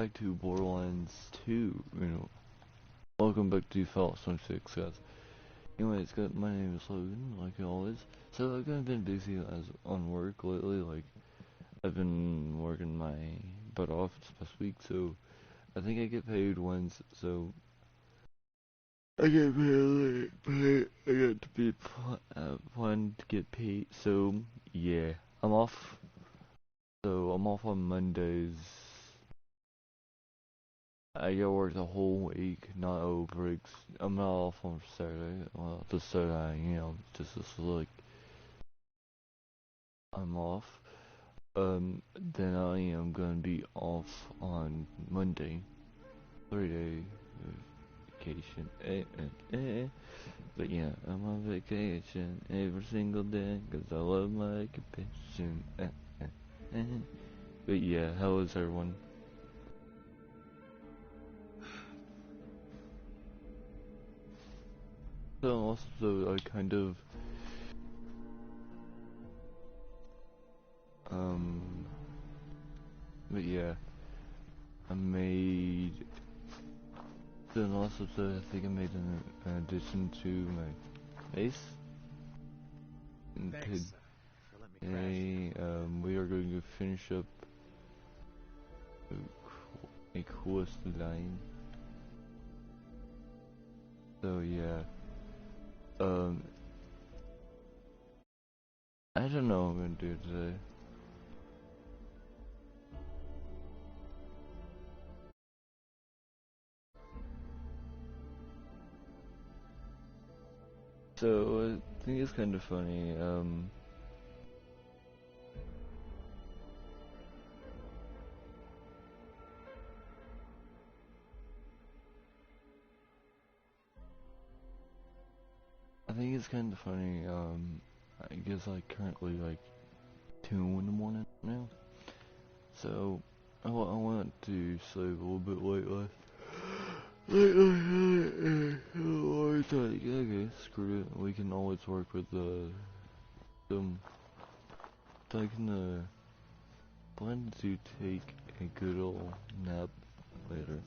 back to Borderlands 2, welcome back to Fallout 26, guys. Anyways, my name is Logan, like always. So I've kind of been busy on work lately, like, I've been working my butt off this past week, so I think I get paid once, so I get paid, I get to be, planned to get paid, so, yeah, I'm off, so I'm off on Mondays. I get work the whole week, not over breaks. I'm not off on Saturday. Well, this Saturday I am. Just like I'm off. Then I am gonna be off on Monday. 3 day vacation. But yeah, I'm on vacation every single day 'cause I love my occupation. But yeah, how is everyone? So also I kind of um but yeah, I made the last episode. I think I made an addition to my base. And Thanks for letting me today, we are going to finish up a quest line. So yeah, um, I don't know what I'm gonna do today. So I think it's kind of funny. I think it's kind of funny. I guess like currently like 2 in the morning now. So I want to sleep a little bit later. I thought, yeah, okay, screw it. We can always work with them. Taking the plan to take a good old nap later.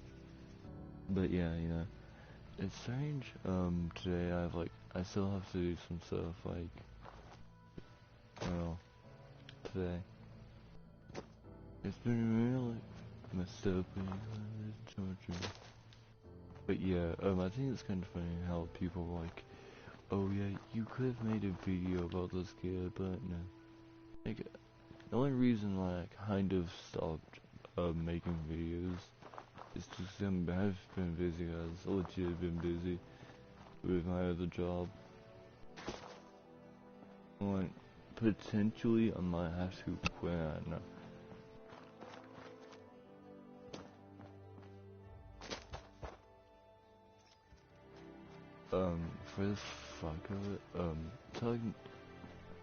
But yeah, it's strange. Today I still have to do some stuff well, today. It's been really messed up in Georgia. But yeah, I think it's kind of funny how people are like, oh yeah, you could have made a video about this kid, but no. Like, the only reason why I kind of stopped making videos is just I've been busy, guys. I legit been busy with my other job. Like, potentially I might have to quit. I don't know. For the fuck of it,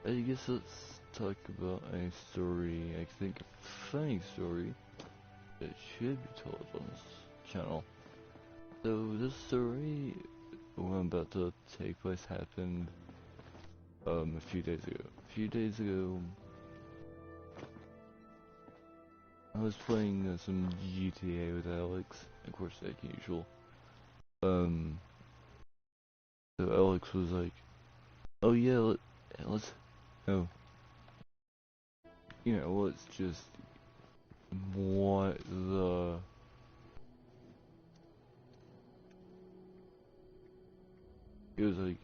I guess let's talk about a story, I think a funny story that should be told on this channel. So this story what I'm about to take place happened a few days ago. A few days ago I was playing some GTA with Alex, of course like usual. So Alex was like, oh yeah, let's oh let's just what the it was like,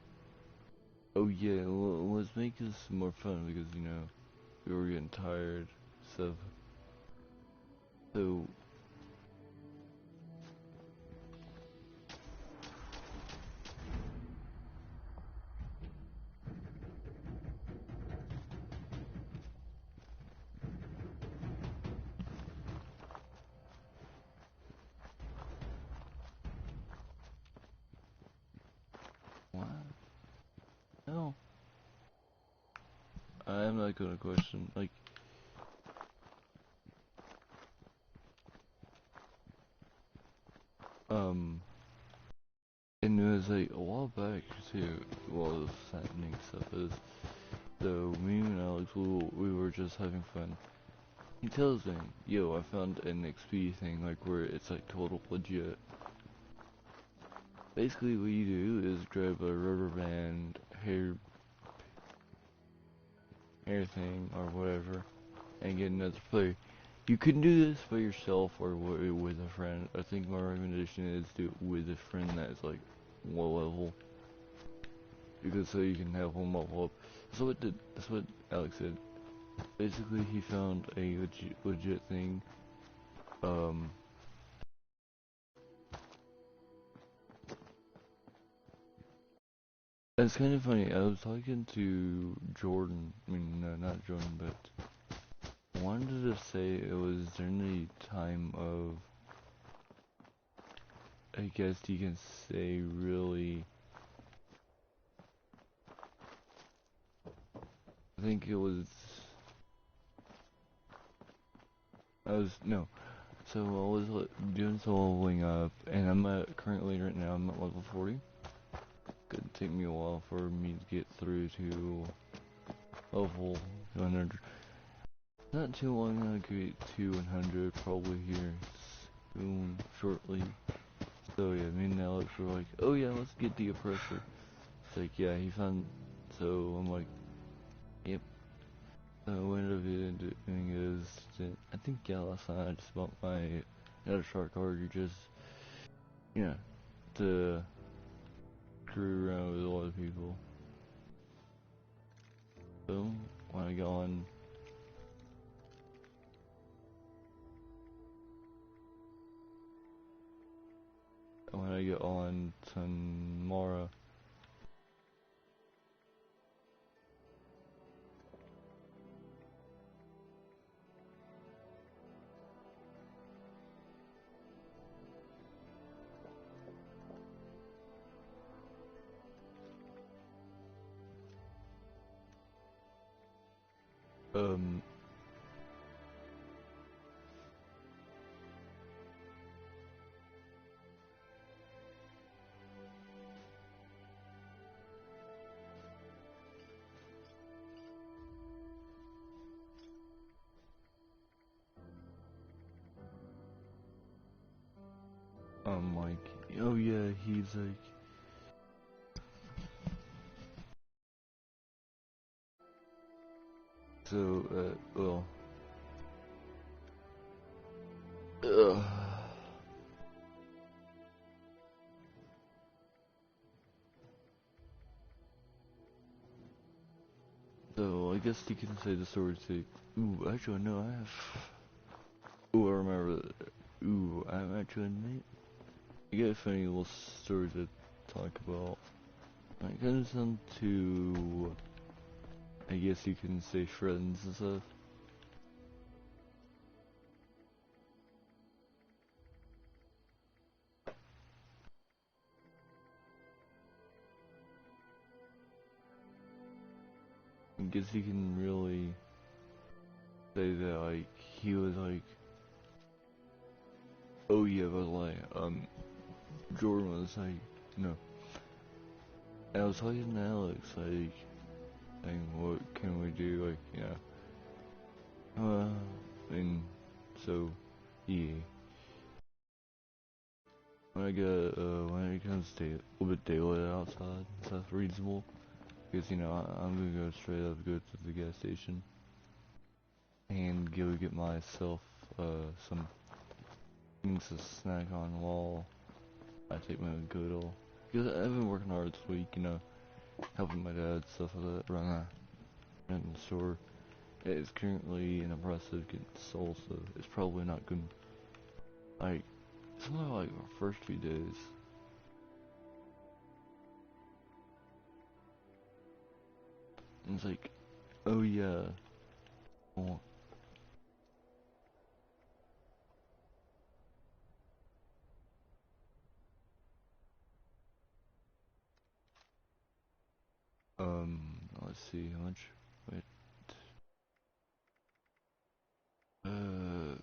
oh yeah, let's make this more fun because we were getting tired, stuff. So what? No, I'm not gonna question like um. And it was like a while back too. While this happening stuff is, so me and Alex we were just having fun. He tells me, yo, I found an XP thing, like, where it's, like, total legit. Basically, what you do is grab a rubber band, hair thing, or whatever, and get another player. You can do this by yourself or with a friend. I think my recommendation is do it with a friend that's, like, low level. Because so you can have one level up. That's what Alex said. Basically, he found a legit thing. Um, it's kind of funny. I was talking to Jordan. I mean, no, not Jordan, but I wanted to say it was during the time of, I guess you can say, really. I think it was. No. So I was doing some leveling up, and currently right now I'm at level 40. Could take me a while for me to get through to level 100. Not too long I'll get to 100, probably here soon, shortly. So yeah, me and Alex were like, oh yeah, let's get the oppressor. It's like, yeah, he found, so I'm like, yep. So what I ended up doing is, I think, yeah, last night I just bought my another shark card, you know, to screw around with a lot of people. So, when I go on, tomorrow, um, I'm like, oh yeah, he's like, so, well, ugh. So, I guess you can say the story too. Ooh, actually, no, I have, ooh, I remember, ooh, I'm actually, I got a funny little story to talk about. When it comes down to, I guess you can say friends and stuff. I guess you can really say that, like, he was like, oh yeah, by the way, Jordan was like, no. And I was talking to Alex, like, saying, what can we do, like, and so, yeah. When it comes to a little bit daylight outside, that's reasonable. Because, I'm gonna go straight up, go to the gas station, and go get myself, some things to snack on while I take my good old, because I've been working hard this week, helping my dad, stuff like that, run the store. It's currently in the process of getting sold, so it's probably not good. Like, something like our first few days. And it's like, oh yeah, well, let's see, how much, wait, I'm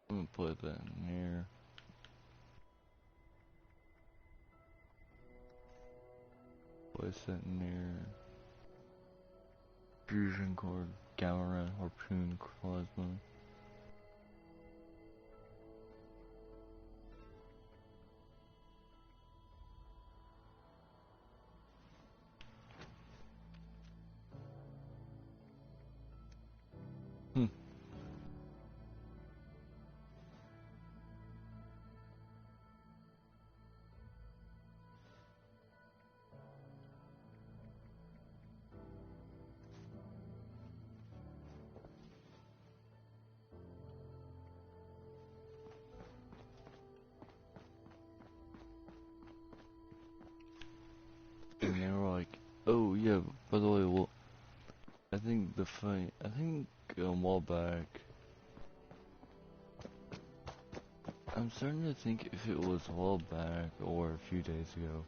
gonna put that in here, place that in there, fusion cord. gamma ray harpoon plasma. Hmm. And they were like, oh yeah, by the way, well, I think the fight, I think a while back, I'm starting to think if it was a while back or a few days ago.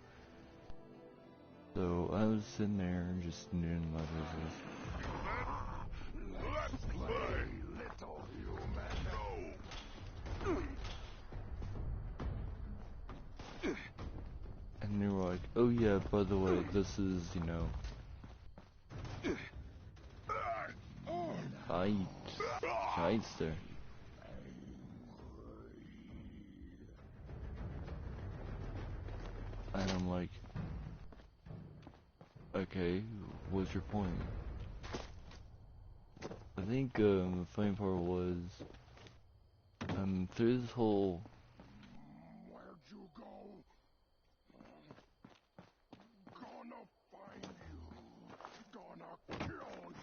So I was sitting there just doing my business. Let's play, little human. And they were like, oh yeah, by the way, this is, you know, heights there. And I'm like, okay, what's your point? I think the funny part was, through this whole, Where'd you go? Gonna find you. Gonna kill you.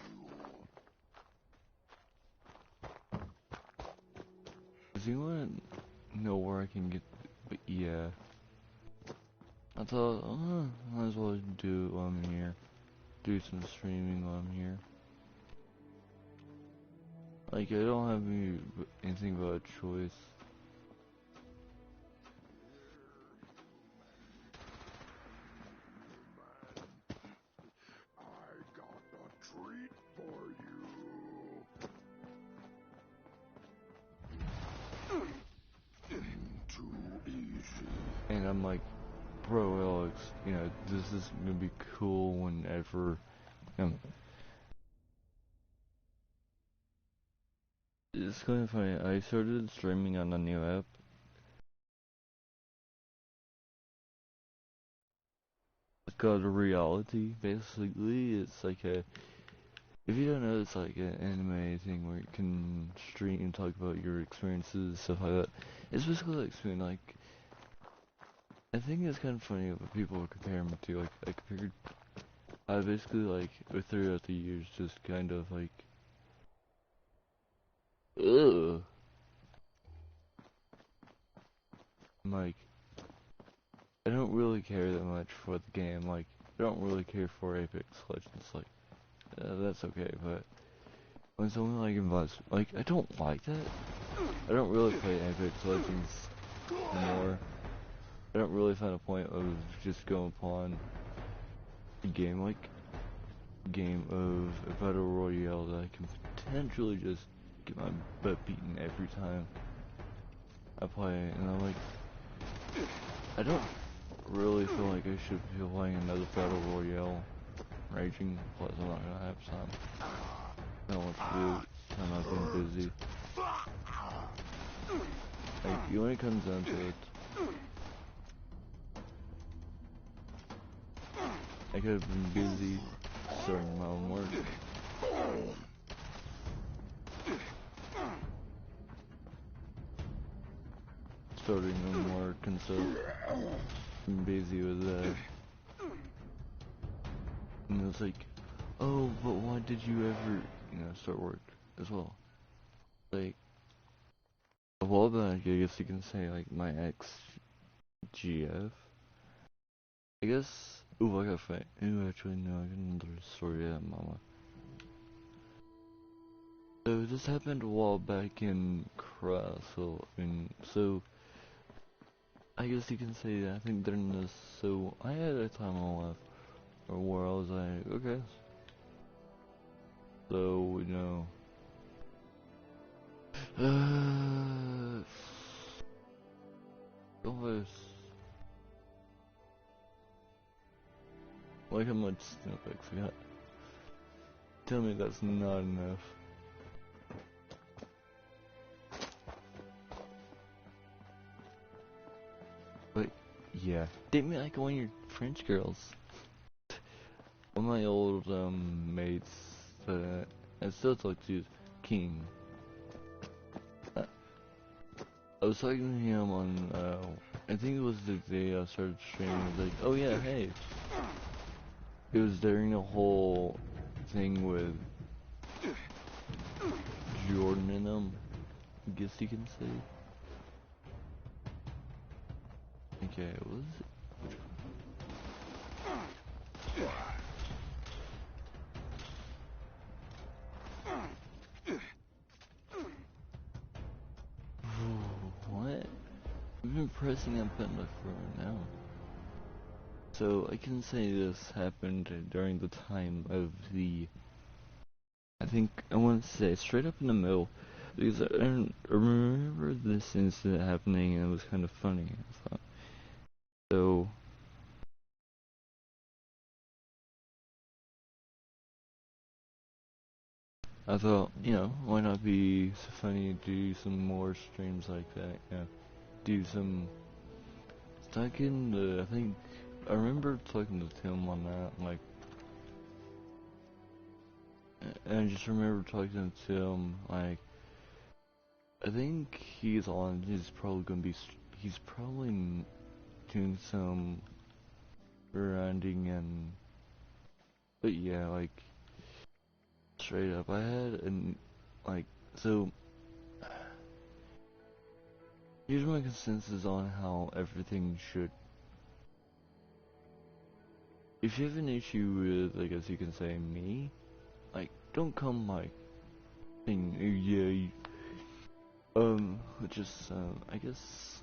does anyone know where I can get, but yeah. I thought, might as well do it while I'm here. Do some streaming while I'm here. Like, I don't have anything but a choice. I got a treat for you. Too easy. And I'm like, bro, Alex, you know, this is gonna be cool whenever, it's kind of funny, I started streaming on a new app. It's called Reality, basically. It's like a, if you don't know, it's like an anime thing where you can stream and talk about your experiences, stuff like that. It's basically like streaming, like, I think it's kind of funny what people compare me to, like, I compared, I basically, like, throughout the years, just kind of, like, ugh. Like, I don't really care that much for the game, like, I don't really care for Apex Legends, like, that's okay, but when someone, like, invites, like, I don't like that. I don't really play Apex Legends anymore. I don't really find a point of just going upon a game, like, game of a battle royale that I can potentially just get my butt beaten every time I play it, and I'm like, I don't really feel like I should be playing another battle royale raging, plus I'm not gonna have time. I don't want to do time I've been busy. Like, when it comes down to it, I could have been busy starting my own work. Starting on work and stuff. I'm busy with that. And it was like, oh, but why did you ever, you know, start work as well? Like, a while back, I guess you can say, like, my ex-GF. I guess, ooh, I got fight. Ooh, actually, no, I got another story at Mama. So, this happened a while back in Crassel, so, I guess you can say that I think during this, so, I had a time on my life where I was like, okay, so, you know, almost, like how much Netflix I got. Tell me that's not enough. But yeah, date me like one of your French girls. One of my old mates that I still talk to is King. I, I was talking to him on I think it was the day I started streaming. I was like, oh yeah, hey. It was during the whole thing with Jordan and them, I guess you can say. Okay, was it? What? We've been pressing that button like for now. So I can say this happened during the time of the, I think I want to say straight up in the middle, because I remember this incident happening and it was kind of funny. I thought. So I thought, why not be so funny to do some more streams like that, do some, talking to, I think, I remember talking to Tim on that, like, and I just remember talking to Tim, like, I think he's probably gonna be, he's probably doing some grinding and, but yeah, like, straight up, I had, and, like, so, here's my consensus on how everything should. If you have an issue with, I guess you can say, me, like, don't come, like, saying, "Oh, yeah, just, I guess,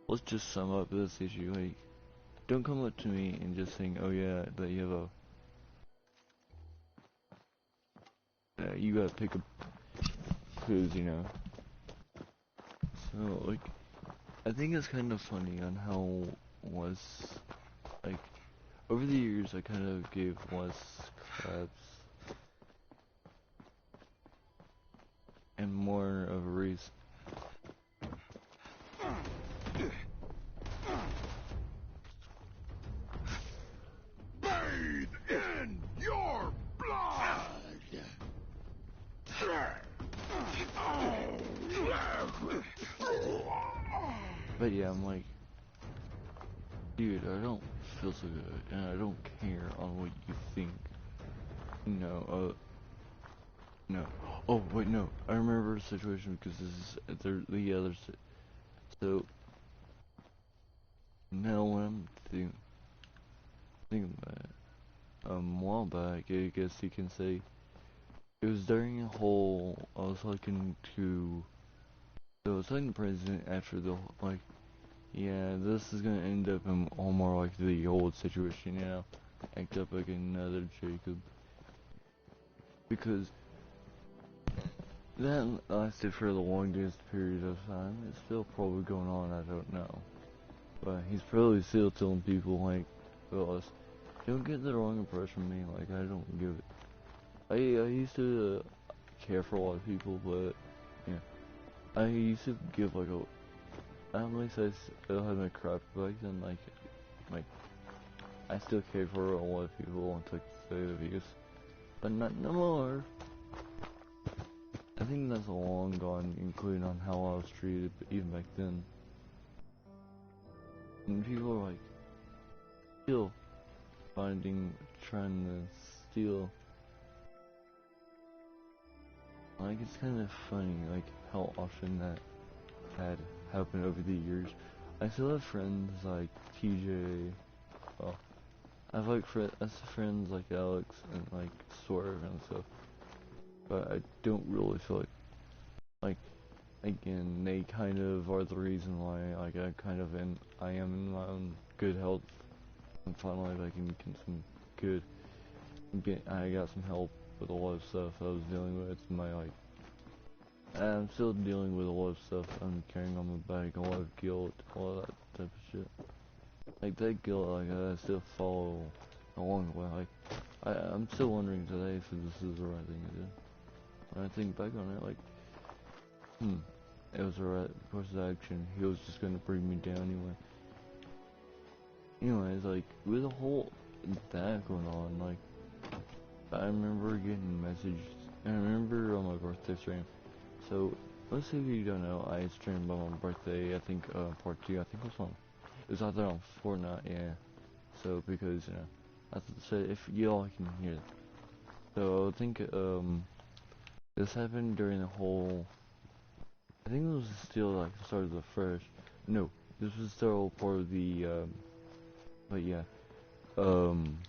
let's just sum up this issue, like, don't come up to me and just saying, oh yeah, that you have you gotta pick a quiz, So, like, I think it's kind of funny on how was, like, over the years I kind of gave less craps and more of a reason. Bathe in your blood! But yeah, I'm like, dude, I don't feel so good, and I don't care on what you think. No. Oh, wait, no. I remember a situation because this is the other. So now when I'm thinking about it, a while back, I guess you can say it was during a whole. I was talking to. So I was talking to the president after the like. Yeah, this is gonna end up in all more like the old situation, act up like another Jacob because that lasted for the longest period of time. It's still probably going on. I don't know. But he's probably still telling people like, well, don't get the wrong impression of me. Like I don't give it. I used to care for a lot of people, but yeah, I used to give like a. At least I still had my crap back then. Like I still care for a lot of people until say the biggest, but not no more. I think that's long gone, including on how I was treated, even back then. And people are like still trying to steal. Like, it's kind of funny, like, how often that had happened over the years. I still have friends like TJ, well, I have like friends like Alex and like Swerve and stuff, but I don't really feel like, again, they kind of are the reason why, like, I am in my own good health, and finally, like, can get some good, I got some help with a lot of stuff I was dealing with, I'm still dealing with a lot of stuff I'm carrying on my back, a lot of guilt, all that type of shit. Like that guilt, like I still follow along the way. Like, I'm still wondering today if this is the right thing to do. When I think back on it, like, it was the right course of action. He was just gonna bring me down anyway. Anyways, like, with the whole that going on, like, I remember getting messages. I remember on my birthday stream. So, let's say if you don't know, I streamed on my birthday. I think part 2. I think it was on. It was out there on Fortnite. Yeah. So because so if y'all can hear. So I think this happened during the whole. I think it was still like the start of the first. No, this was still part of the. But yeah. Um.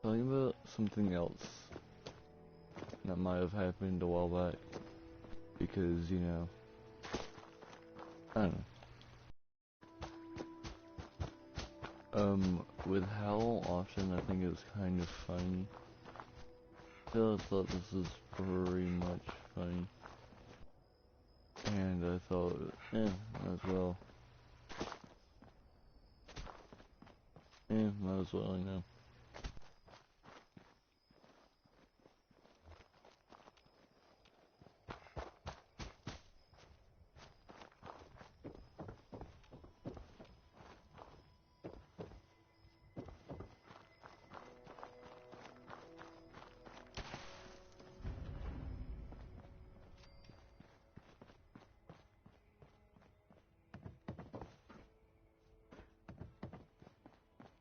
Talking about something else that might have happened a while back because I don't know. With how often I think it was kind of funny. I thought this was pretty much funny, and I thought, as well, might as well,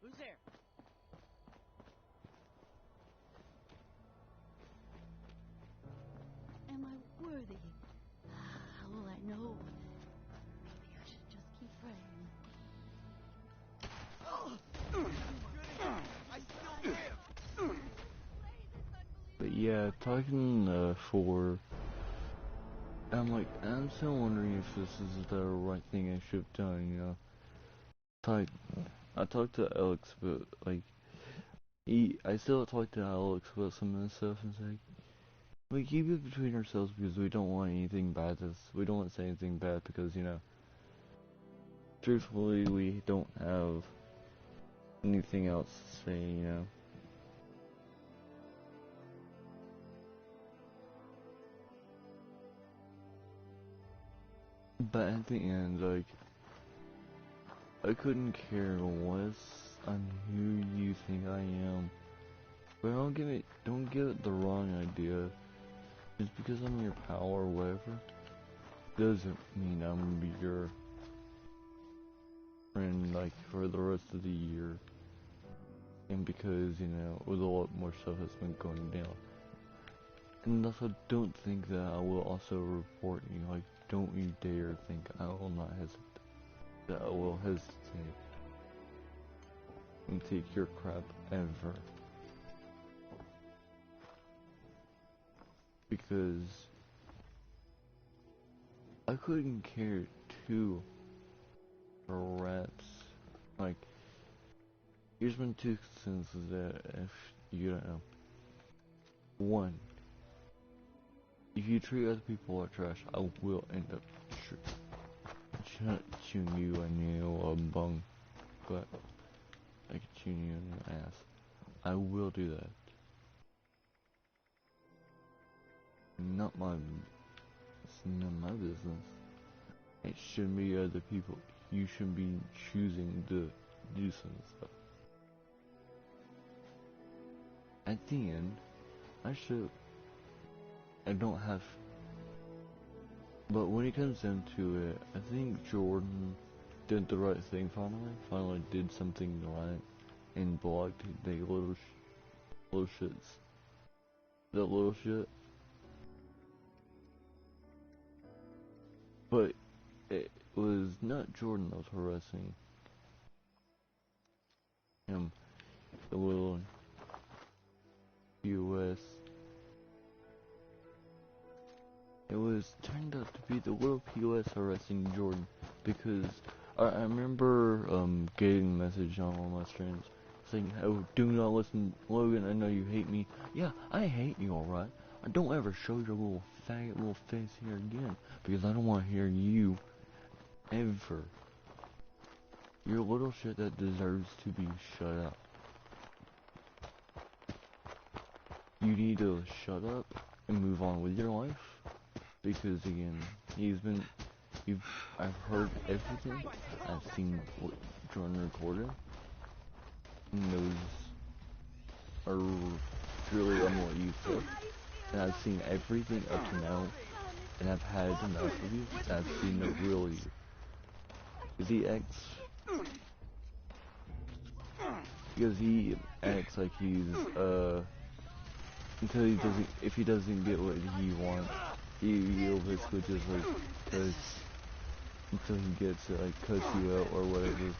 Who's there? Am I worthy? How will I know? Maybe I should just keep praying. I still live! But yeah, talking I'm like, I'm still wondering if this is the right thing I should have done, Like, I talked to Alex, but like, I still talk to Alex about some of this stuff and say, we keep it between ourselves because we don't want anything bad we don't want to say anything bad because, truthfully, we don't have anything else to say. But at the end, like, I couldn't care less on who you think I am. But don't get it the wrong idea. Just because I'm your pal or whatever, doesn't mean I'm gonna be your friend, like, for the rest of the year. And because, with a lot more stuff that's been going down. And also, don't think that I will also report you. Like, don't you dare think I will not hesitate. That I will hesitate and take your crap ever. Because I couldn't care two rats. Like, here's been two instances that if you don't know. One, if you treat other people like trash, I will end up chewing you a new bung. But I could chew you in the ass. I will do that. Not my, it's none of my business. It shouldn't be other people. You shouldn't be choosing to do some stuff. At the end, I don't have, but when it comes down to it, I think Jordan did the right thing finally did something right, and blocked the little shits. That little shit. But it was not Jordan that was harassing him. The little US. It was turned out to be the little POS harassing Jordan because I remember getting a message on one of my streams saying, "Oh, do not listen, Logan. I know you hate me. Yeah, I hate you, alright. Don't ever show your little faggot little face here again because I don't want to hear you ever. You're a little shit that deserves to be shut up." you need to shut up and move on with your life. Because again, I've heard everything. I've seen what Jordan recorded. And those are really on what you said. And I've seen everything up to now. And I've had enough of you. And I've seen the real you. Because he acts like he's, if he doesn't get what he wants, he'll basically just like, until he gets it, like, cuts you out or whatever.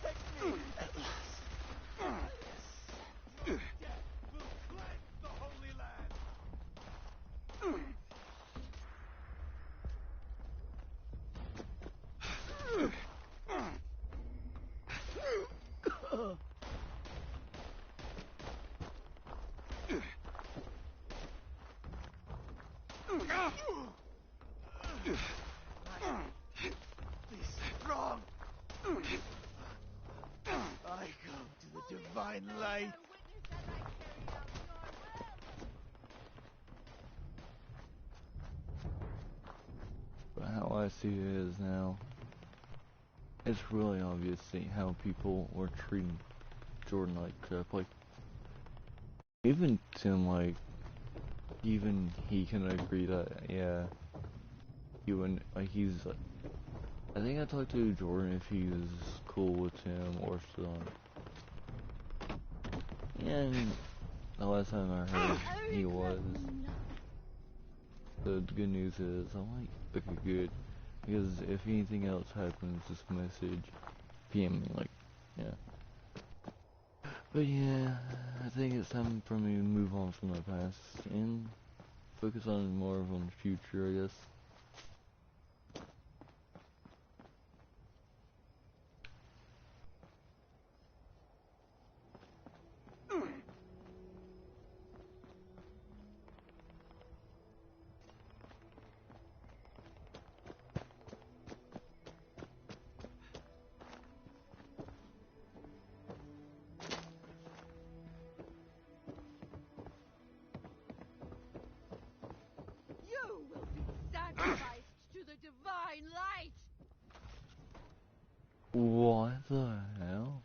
Wrong. I come to the divine light. But how I see it is now, it's really obvious seeing how people were treating Jordan like crap. Like, even Tim, like, even he can agree that, yeah, he wouldn't, like, I think I talked to Jordan if he was cool with Tim or Son. And the last time I heard, he was. So the good news is, I'm like, okay, good. Because if anything else happens, this message, PM me, like, yeah. But yeah, I think it's time for me to move on from the past and focus on more of on the future, I guess. You will be sacrificed to the divine light! What the hell?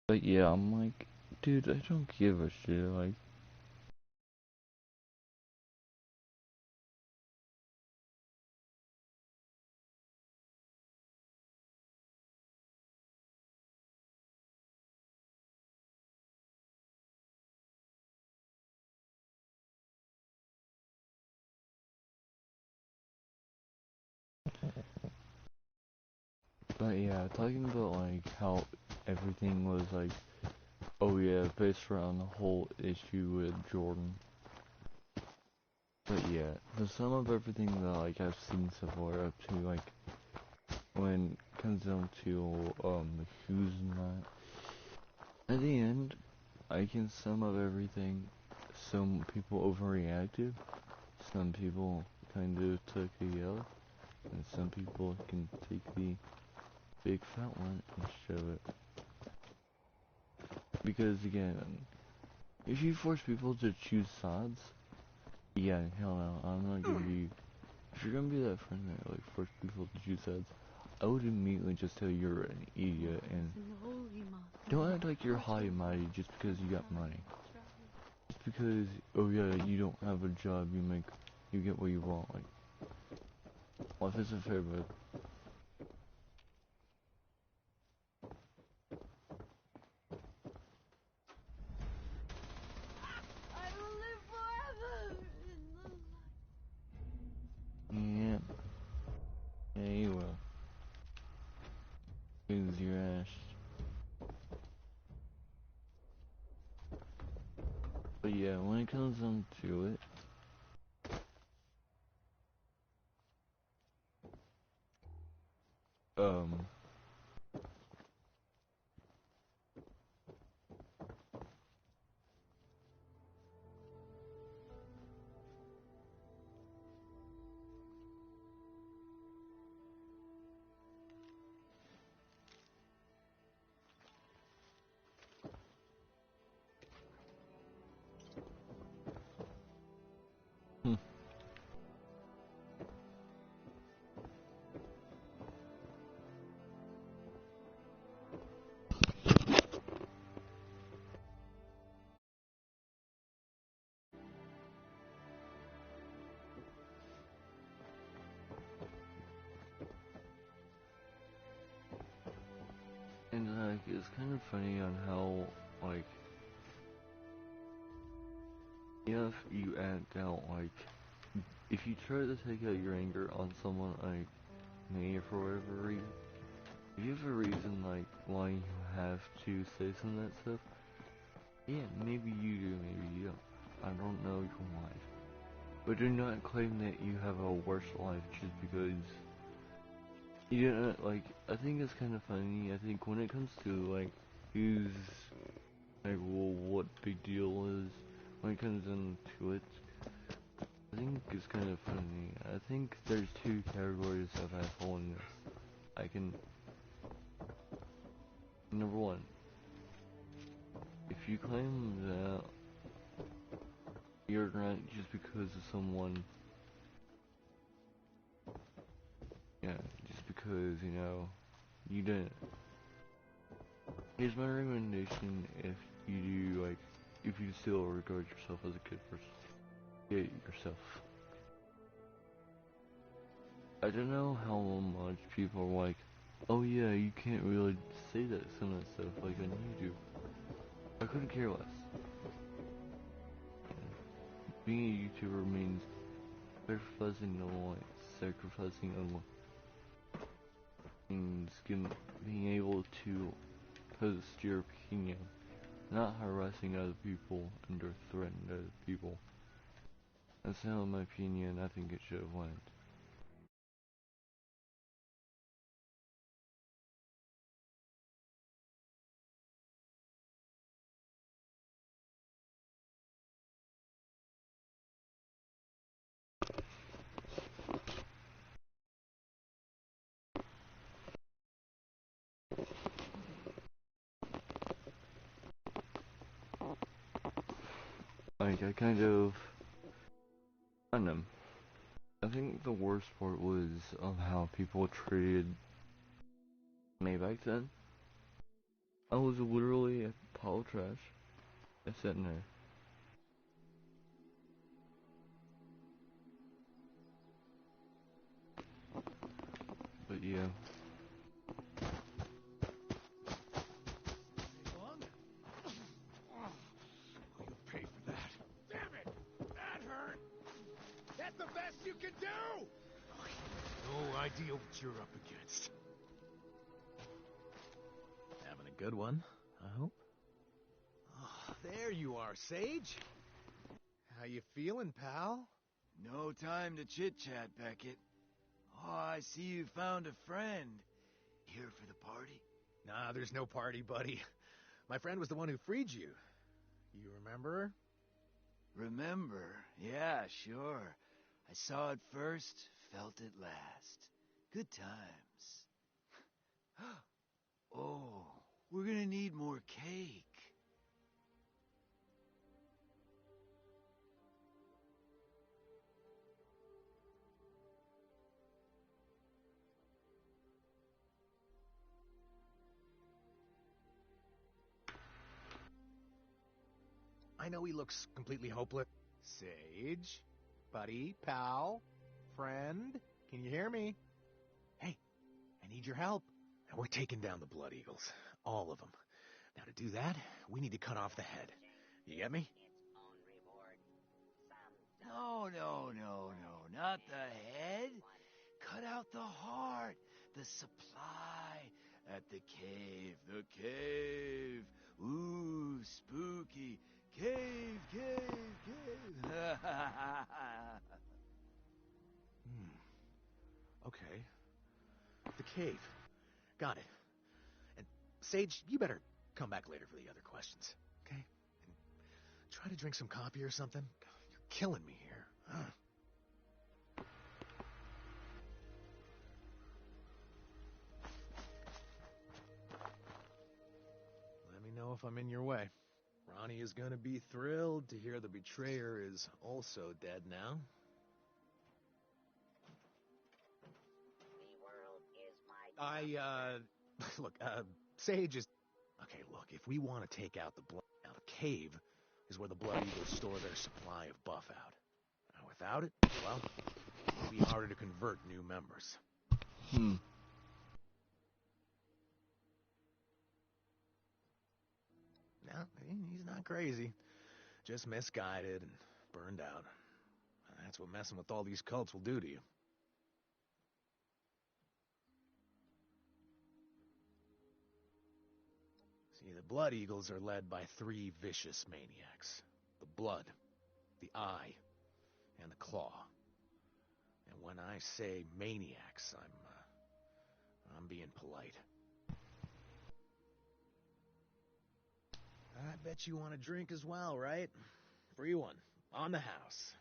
But yeah, I'm like, dude, I don't give a shit, like, but yeah, talking about like how everything was like, oh yeah, based around the whole issue with Jordan. But yeah, the sum of everything that like I've seen so far up to like when it comes down to who's not at the end, I can sum up everything. Some people overreacted, some people kind of took a L, and some people can take the big fat one and show it. Because again, if you force people to choose sides, yeah, hell no, I'm not gonna be. If you're gonna be that friend that like force people to choose sides, I would immediately just tell you're an idiot and don't act like you're high and mighty just because you got money. Just because, oh yeah, you don't have a job, you get what you want. Like, life isn't fair, but I will live forever in the light. yeah, yeah, you will. Lose your ass. But yeah, when it comes down to it, um, it's kind of funny on how, like, if you act out, like, if you try to take out your anger on someone, like me, for whatever reason, if you have a reason, like, why you have to say some of that stuff, yeah, maybe you do, maybe you don't. I don't know your life. But do not claim that you have a worse life just because you don't, like, I think it's kind of funny. I think when it comes to, like, who's, like, well, what big deal is, when it comes into it, I think it's kind of funny. I think there's two categories of assholeness. I can, number one, if you claim that you're not just because of someone, yeah, just because, you know, you didn't. Here's my recommendation if you do, like, if you still regard yourself as a good person. Get yourself. I don't know how much people are like, oh yeah, you can't really say that some of that stuff like on YouTube. I couldn't care less. Being a YouTuber means sacrificing a lot, sacrificing a lot. Means being able to post your opinion, not harassing other people and or threatening other people. That's how, in my opinion, I think it should have went. Like, I kind of, I don't know. I think the worst part was of how people treated me back then. I was literally a pile of trash. Just sitting there. But yeah. Long? Oh, you'll pay for that. Damn it! That hurt! That's the best you can do! No idea what you're up against. Having a good one, I hope. Oh, there you are, Sage. How you feeling, pal? No time to chit-chat, Beckett. Oh, I see you found a friend. Here for the party? Nah, there's no party, buddy. My friend was the one who freed you. You remember? Remember? Yeah, sure. I saw it first, felt it last. Good times. Oh, we're gonna need more cake. I know he looks completely hopeless. Sage? Buddy? Pal? Friend? Can you hear me? Hey, I need your help. Now, we're taking down the Blood Eagles. All of them. Now, to do that, we need to cut off the head. You get me? No, not the head. Cut out the heart. The supply at the cave. Ooh, spooky. Cave. Okay. The cave. Got it. And Sage, you better come back later for the other questions, okay? And try to drink some coffee or something. You're killing me here. Let me know if I'm in your way. Ronnie is gonna be thrilled to hear the betrayer is also dead now. Look, Sage is... Okay, look, if we want to take out the blood... Now, the cave is where the Blood Eagles store their supply of buff out. Now, without it, well, it'll be harder to convert new members. Yeah, he's not crazy. Just misguided and burned out. That's what messing with all these cults will do to you. See, the Blood Eagles are led by 3 vicious maniacs. The Blood, the Eye, and the Claw. And when I say maniacs, I'm being polite. I bet you want a drink as well, right? Free one. On the house.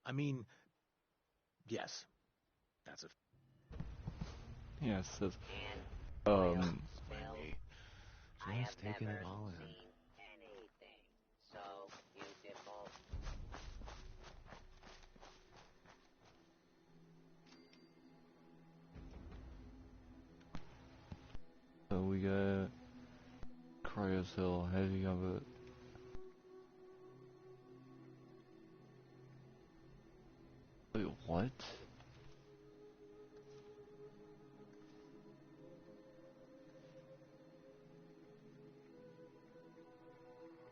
I mean, yes. That's a... Yes, that's, Finally. Just taking it all in. So beautiful. so we got Cryocell heading of it. Wait, what?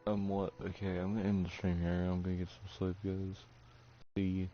What? Okay, I'm gonna end the stream here. I'm gonna get some sleep, guys. See ya.